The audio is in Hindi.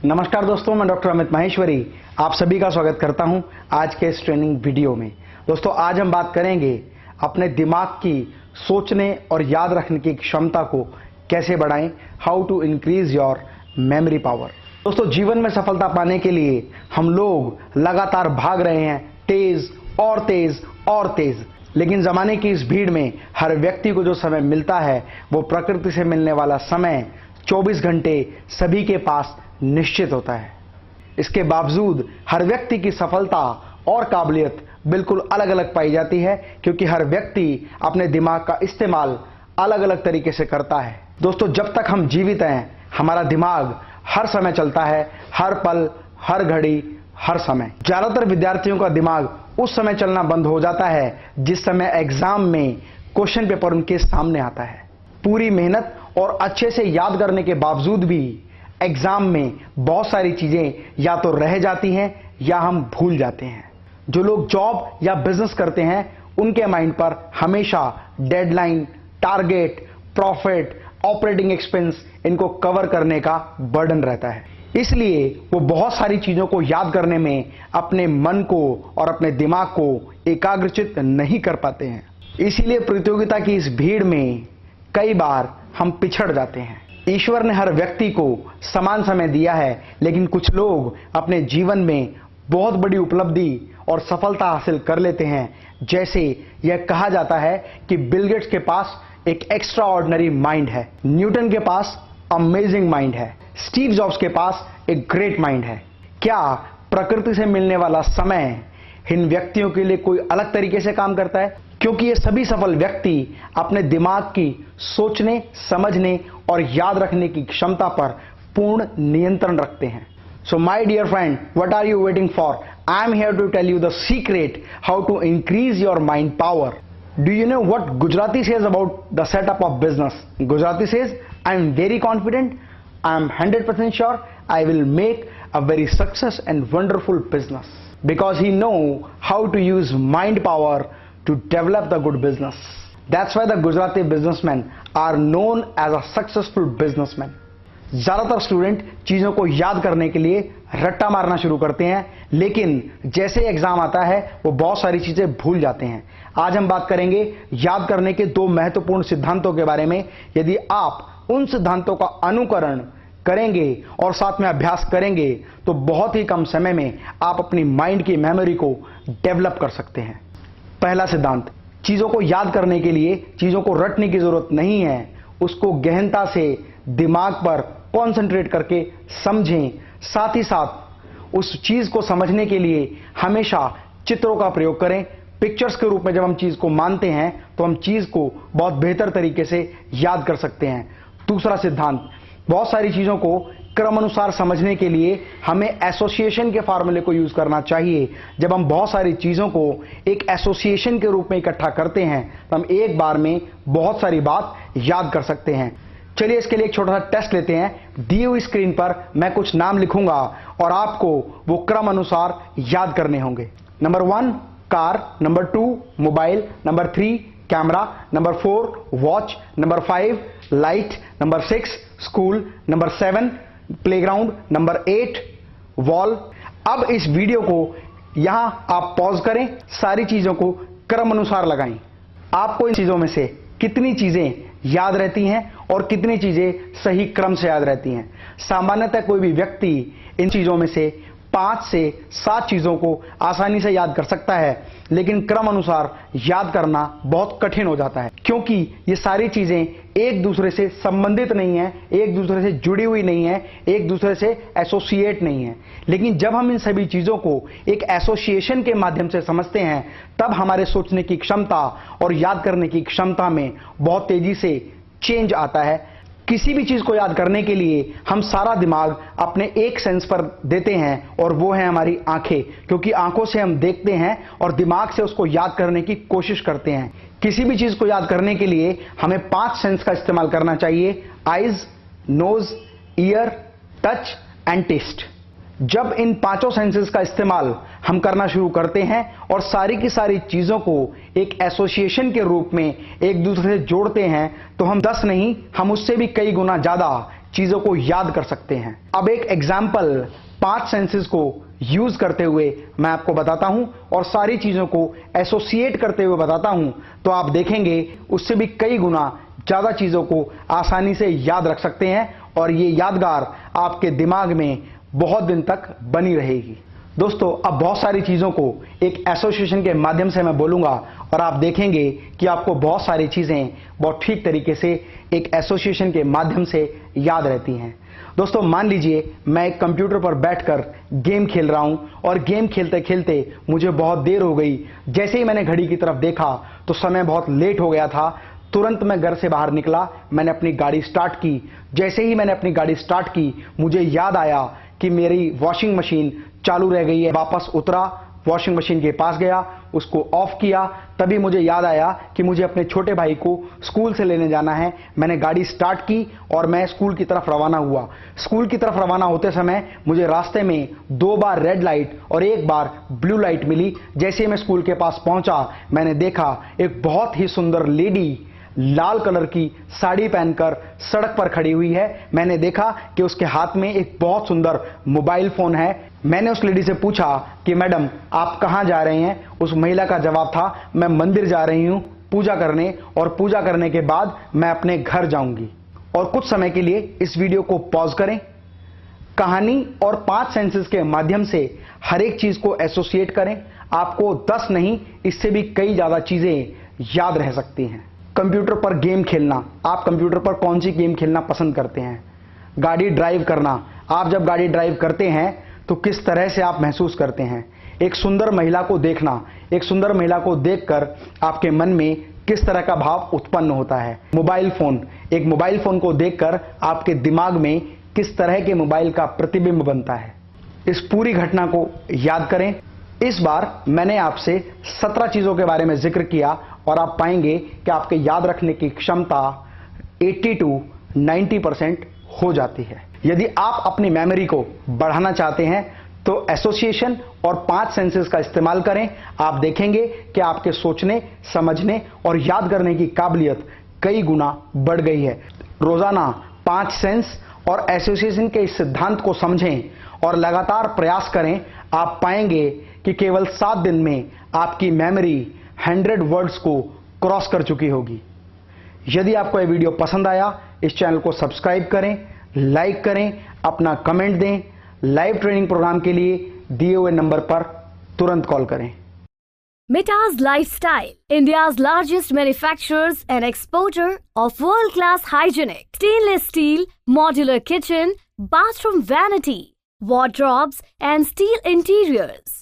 नमस्कार दोस्तों, मैं डॉक्टर अमित माहेश्वरी आप सभी का स्वागत करता हूं आज के इस ट्रेनिंग वीडियो में। दोस्तों, आज हम बात करेंगे अपने दिमाग की सोचने और याद रखने की क्षमता को कैसे बढ़ाएं, how to increase your memory power. दोस्तों, जीवन में सफलता पाने के लिए हम लोग लगातार भाग रहे हैं, तेज और तेज और तेज। लेकिन जमाने की इस भीड़ में हर व्यक्ति को जो समय मिलता है वो प्रकृति से मिलने वाला समय 24 घंटे सभी के पास निश्चित होता है। इसके बावजूद हर व्यक्ति की सफलता और काबिलियत बिल्कुल अलग अलग पाई जाती है, क्योंकि हर व्यक्ति अपने दिमाग का इस्तेमाल अलग अलग तरीके से करता है। दोस्तों, जब तक हम जीवित हैं हमारा दिमाग हर समय चलता है, हर पल, हर घड़ी, हर समय। ज्यादातर विद्यार्थियों का दिमाग उस समय चलना बंद हो जाता है जिस समय एग्जाम में क्वेश्चन पेपर उनके सामने आता है। पूरी मेहनत और अच्छे से याद करने के बावजूद भी एग्जाम में बहुत सारी चीजें या तो रह जाती हैं या हम भूल जाते हैं। जो लोग जॉब या बिजनेस करते हैं उनके माइंड पर हमेशा deadline, target, profit, operating expense इनको कवर करने का बर्डन रहता है। इसलिए वो बहुत सारी चीजों को याद करने में अपने मन को और अपने दिमाग को एकाग्रचित नहीं कर पाते हैं। इसीलिए प्रतियोगिता की इस भीड़ में कई बार हम पिछड़ जाते हैं। ईश्वर ने हर व्यक्ति को समान समय दिया है, लेकिन कुछ लोग अपने जीवन में बहुत बड़ी उपलब्धि और सफलता हासिल कर लेते हैं। जैसे यह कहा जाता है कि बिल गेट्स के पास एक एक्स्ट्रा ऑर्डिनरी माइंड है, न्यूटन के पास अमेजिंग माइंड है, स्टीव जॉब्स के पास एक ग्रेट माइंड है। क्या प्रकृति से मिलने वाला समय इन व्यक्तियों के लिए कोई अलग तरीके से काम करता है? क्योंकि ये सभी सफल व्यक्ति अपने दिमाग की सोचने, समझने और याद रखने की क्षमता पर पूर्ण नियंत्रण रखते हैं। So my dear friend, what are you waiting for? I am here to tell you the secret how to increase your mind power. Do you know what Gujarati says about the setup of business? Gujarati says, I am very confident, I am 100% sure I will make a very success and wonderful business. Because he know how to use mind power to develop the good business. That's why the Gujarati businessmen are known as a successful businessman. ज्यादातर स्टूडेंट चीजों को याद करने के लिए रट्टा मारना शुरू करते हैं, लेकिन जैसे एग्जाम आता है वो बहुत सारी चीजें भूल जाते हैं। आज हम बात करेंगे याद करने के दो महत्वपूर्ण सिद्धांतों के बारे में। यदि आप उन सिद्धांतों का अनुकरण करेंगे और साथ में अभ्यास करेंगे तो बहुत ही कम समय में आप अपनी माइंड की मेमोरी को डेवलप कर सकते हैं। पहला सिद्धांत, चीजों को याद करने के लिए चीजों को रटने की जरूरत नहीं है, उसको गहनता से दिमाग पर कंसंट्रेट करके समझें। साथ ही साथ उस चीज को समझने के लिए हमेशा चित्रों का प्रयोग करें। पिक्चर्स के रूप में जब हम चीज को मानते हैं तो हम चीज को बहुत बेहतर तरीके से याद कर सकते हैं। दूसरा सिद्धांत, बहुत सारी चीजों को क्रम अनुसार समझने के लिए हमें एसोसिएशन के फार्मूले को यूज करना चाहिए। जब हम बहुत सारी चीजों को एक एसोसिएशन के रूप में इकट्ठा करते हैं तो हम एक बार में बहुत सारी बात याद कर सकते हैं। चलिए इसके लिए एक छोटा सा टेस्ट लेते हैं। दी हुई स्क्रीन पर मैं कुछ नाम लिखूंगा और आपको वो क्रम अनुसार याद करने होंगे। Number 1 car, number 2 mobile, number 3 camera, number 4 watch, number 5 light, number 6 school, number 7 playground, number 8 wall. अब इस वीडियो को यहां आप पॉज करें, सारी चीजों को क्रम अनुसार लगाएं। आपको इन चीजों में से कितनी चीजें याद रहती हैं और कितनी चीजें सही क्रम से याद रहती हैं? सामान्यतः कोई भी व्यक्ति इन चीजों में से 5 से 7 चीजों को आसानी से याद कर सकता है, लेकिन क्रम अनुसार याद करना बहुत कठिन हो जाता है, क्योंकि ये सारी चीजें एक दूसरे से संबंधित नहीं है, एक दूसरे से जुड़ी हुई नहीं है, एक दूसरे से एसोसिएट नहीं है। लेकिन जब हम इन सभी चीजों को एक एसोसिएशन के माध्यम से समझते हैं तब हमारे सोचने की क्षमता और याद करने की क्षमता में बहुत तेजी से चेंज आता है। किसी भी चीज को याद करने के लिए हम सारा दिमाग अपने एक सेंस पर देते हैं और वो है हमारी आंखें, क्योंकि आंखों से हम देखते हैं और दिमाग से उसको याद करने की कोशिश करते हैं। किसी भी चीज को याद करने के लिए हमें 5 सेंस का इस्तेमाल करना चाहिए: eyes, nose, ear, touch and taste. जब इन 5 सेंसेस का इस्तेमाल हम करना शुरू करते हैं और सारी की सारी चीजों को एक एसोसिएशन के रूप में एक दूसरे से जोड़ते हैं तो हम 10 नहीं, हम उससे भी कई गुना ज्यादा चीजों को याद कर सकते हैं। अब एक एग्जाम्पल 5 सेंसेस को यूज करते हुए मैं आपको बताता हूं और सारी चीजों को एसोसिएट करते हुए बताता हूं, तो आप देखेंगे उससे भी कई गुना ज्यादा चीजों को आसानी से याद रख सकते हैं और ये यादगार आपके दिमाग में बहुत दिन तक बनी रहेगी। दोस्तों, अब बहुत सारी चीजों को एक एसोसिएशन के माध्यम से मैं बोलूंगा और आप देखेंगे कि आपको बहुत सारी चीजें बहुत ठीक तरीके से एक एसोसिएशन के माध्यम से याद रहती हैं। दोस्तों, मान लीजिए मैं एक कंप्यूटर पर बैठकर गेम खेल रहा हूं और गेम खेलते खेलते मुझे बहुत देर हो गई। जैसे ही मैंने घड़ी की तरफ देखा तो समय बहुत लेट हो गया था। तुरंत मैं घर से बाहर निकला, मैंने अपनी गाड़ी स्टार्ट की। जैसे ही मैंने अपनी गाड़ी स्टार्ट की, मुझे याद आया कि मेरी वॉशिंग मशीन चालू रह गई है। वापस उतरा, वॉशिंग मशीन के पास गया, उसको ऑफ किया। तभी मुझे याद आया कि मुझे अपने छोटे भाई को स्कूल से लेने जाना है। मैंने गाड़ी स्टार्ट की और मैं स्कूल की तरफ रवाना हुआ। स्कूल की तरफ रवाना होते समय मुझे रास्ते में 2 बार रेड लाइट और 1 बार ब्लू लाइट मिली। जैसे ही मैं स्कूल के पास पहुंचा, मैंने देखा एक बहुत ही सुंदर लेडी लाल कलर की साड़ी पहनकर सड़क पर खड़ी हुई है। मैंने देखा कि उसके हाथ में एक बहुत सुंदर मोबाइल फोन है। मैंने उस लेडी से पूछा कि मैडम, आप कहां जा रहे हैं? उस महिला का जवाब था, मैं मंदिर जा रही हूं पूजा करने, और पूजा करने के बाद मैं अपने घर जाऊंगी। और कुछ समय के लिए इस वीडियो को पॉज करें। कहानी और 5 सेंसेस के माध्यम से हर एक चीज को एसोसिएट करें। आपको 10 नहीं, इससे भी कई ज्यादा चीजें याद रह सकती हैं। कंप्यूटर पर गेम खेलना, आप कंप्यूटर पर कौन सी गेम खेलना पसंद करते हैं? गाड़ी ड्राइव करना, आप जब गाड़ी ड्राइव करते हैं तो किस तरह से आप महसूस करते हैं? एक सुंदर महिला को देखना, एक सुंदर महिला को देखकर आपके मन में किस तरह का भाव उत्पन्न होता है? मोबाइल फोन, एक मोबाइल फोन को देखकर आपके दिमाग में किस तरह के मोबाइल का प्रतिबिंब बनता है? इस पूरी घटना को याद करें। इस बार मैंने आपसे 17 चीजों के बारे में जिक्र किया और आप पाएंगे कि आपके याद रखने की क्षमता 80 to 90% हो जाती है। यदि आप अपनी मेमोरी को बढ़ाना चाहते हैं तो एसोसिएशन और 5 सेंसेस का इस्तेमाल करें। आप देखेंगे कि आपके सोचने, समझने और याद करने की काबिलियत कई गुना बढ़ गई है। रोजाना 5 सेंस और एसोसिएशन के इस सिद्धांत को समझें और लगातार प्रयास करें। आप पाएंगे कि केवल 7 दिन में आपकी मेमोरी 100 वर्ड्स को क्रॉस कर चुकी होगी। यदि आपको यह वीडियो पसंद आया, इस चैनल को सब्सक्राइब करें, लाइक करें, अपना कमेंट दें। लाइव ट्रेनिंग प्रोग्राम के लिए दिए हुए नंबर पर तुरंत कॉल करें। Mita's Lifestyle, India's largest manufacturers and exporter of world-class hygienic stainless steel modular kitchen, bathroom vanity, wardrobes and steel interiors.